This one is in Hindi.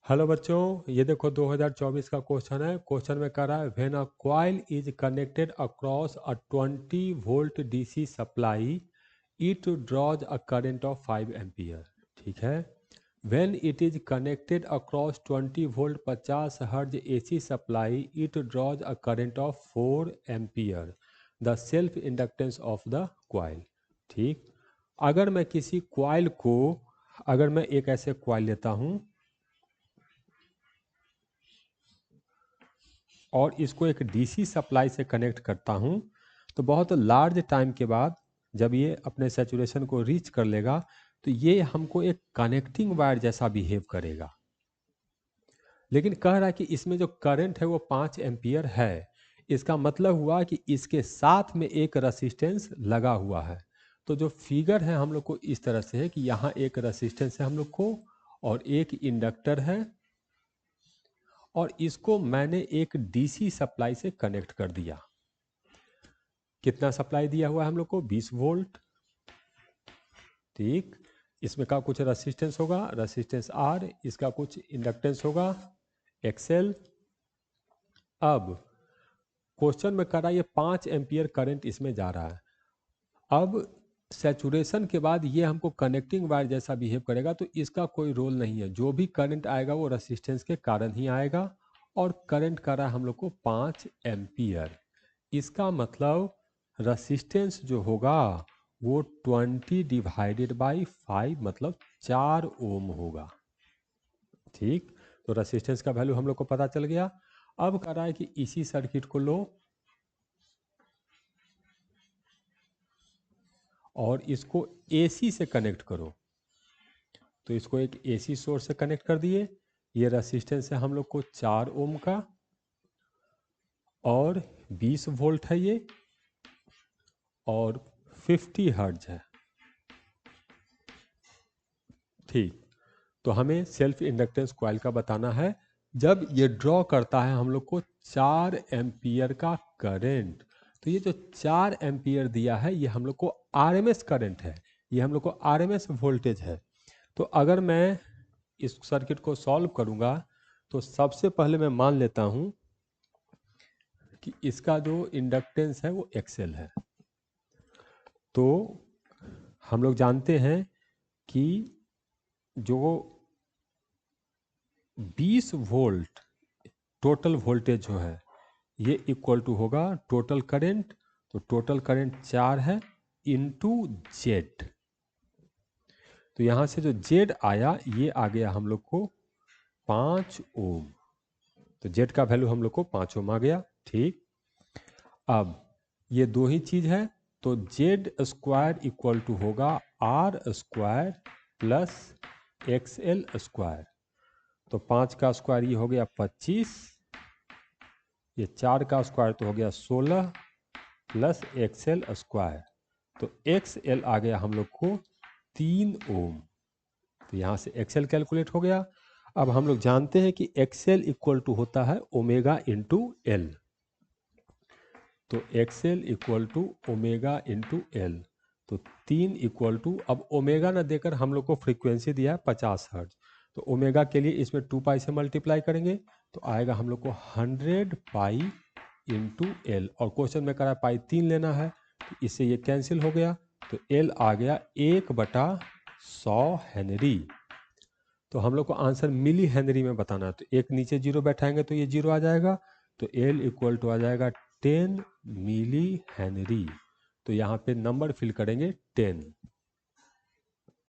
हेलो बच्चों, ये देखो 2024 का क्वेश्चन है। क्वेश्चन में कह रहा है when a coil is connected across a 20 volt DC supply it draws a current of 5 ampere. ठीक है। When it is connected across 20 volt 50 हर्ज AC supply it draws a current of 4 ampere the self inductance of the coil. ठीक। अगर मैं किसी कॉइल को अगर मैं एक ऐसे कॉइल लेता हूं और इसको एक डीसी सप्लाई से कनेक्ट करता हूं, तो बहुत लार्ज टाइम के बाद जब ये अपने सैचुरेशन को रीच कर लेगा तो ये हमको एक कनेक्टिंग वायर जैसा बिहेव करेगा। लेकिन कह रहा है कि इसमें जो करंट है वो 5 एम्पियर है। इसका मतलब हुआ कि इसके साथ में एक रेसिस्टेंस लगा हुआ है। तो जो फिगर है हम लोग को इस तरह से है कि यहाँ एक रेसिस्टेंस है हम लोग को और एक इंडक्टर है और इसको मैंने एक डीसी सप्लाई से कनेक्ट कर दिया। कितना सप्लाई दिया हुआ है हम लोग को? 20 वोल्ट। ठीक। इसमें का कुछ रेसिस्टेंस होगा, रेसिस्टेंस आर, इसका कुछ इंडक्टेंस होगा एक्सएल। अब क्वेश्चन में करा ये 5 एम्पियर करंट इसमें जा रहा है। अब सैचुरेशन के बाद ये हमको कनेक्टिंग वायर जैसा बिहेव करेगा, तो इसका कोई रोल नहीं है। जो भी करंट आएगा वो रेसिस्टेंस के कारण ही आएगा और करंट कर रहा है हम लोग को 5 एम्पियर। इसका मतलब रेसिस्टेंस जो होगा वो 20 डिवाइडेड बाई 5 मतलब 4 ओम होगा। ठीक। तो रेसिस्टेंस का वैल्यू हम लोग को पता चल गया। अब कह रहा है कि इसी सर्किट को लो और इसको एसी से कनेक्ट करो। तो इसको एक एसी सोर्स से कनेक्ट कर दिए। ये रेसिस्टेंस है हम लोग को 4 ओम का और 20 वोल्ट है ये और 50 हर्ट्ज है। ठीक। तो हमें सेल्फ इंडक्टेंस कॉइल का बताना है। जब ये ड्रॉ करता है हम लोग को 4 एम्पियर का करंट, तो ये जो 4 एम्पियर दिया है ये हम लोग को आरएमएस करंट है, ये हम लोग को आरएमएस वोल्टेज है। तो अगर मैं इस सर्किट को सॉल्व करूंगा तो सबसे पहले मैं मान लेता हूं कि इसका जो इंडक्टेंस है वो एक्सएल है। तो हम लोग जानते हैं कि जो 20 वोल्ट टोटल वोल्टेज जो है ये इक्वल टू होगा टोटल करंट। तो टोटल करंट 4 है इनटू जेड। तो यहां से जो जेड आया ये आ गया हम लोग को 5 ओम। तो जेड का वैल्यू हम लोग को 5 ओम आ गया। ठीक। अब ये दो ही चीज है तो जेड स्क्वायर इक्वल टू होगा R square plus XL square. तो 5 का स्क्वायर ये हो गया 25, ये 4 का स्क्वायर तो हो गया 16 प्लस एक्सएल स्क्वायर। तो एक्सएल आ गया हम लोग को 3 ओम। तो यहाँ से एक्सएल कैलकुलेट हो गया। अब हम लोग जानते हैं कि एक्सएल इक्वल टू होता है ओमेगा इंटू एल। तो XL equal to omega into L. तो 3 इक्वल टू, अब ओमेगा ना देकर हम लोग को फ्रीक्वेंसी दिया है 50 हर्ट्ज। तो ओमेगा के लिए इसमें 2 पाई से मल्टीप्लाई करेंगे तो आएगा हम लोग को 100 पाई इंटू एल। और क्वेश्चन में करा पाई 3 लेना है तो इससे ये कैंसिल हो गया। तो एल आ गया 1/100 हेनरी। तो हम लोग को आंसर मिली हेनरी में बताना है। तो एक नीचे जीरो बैठाएंगे तो ये जीरो आ जाएगा। तो एल इक्वल टू आ जाएगा 10 मिली हेनरी। तो यहाँ पे नंबर फिल करेंगे 10।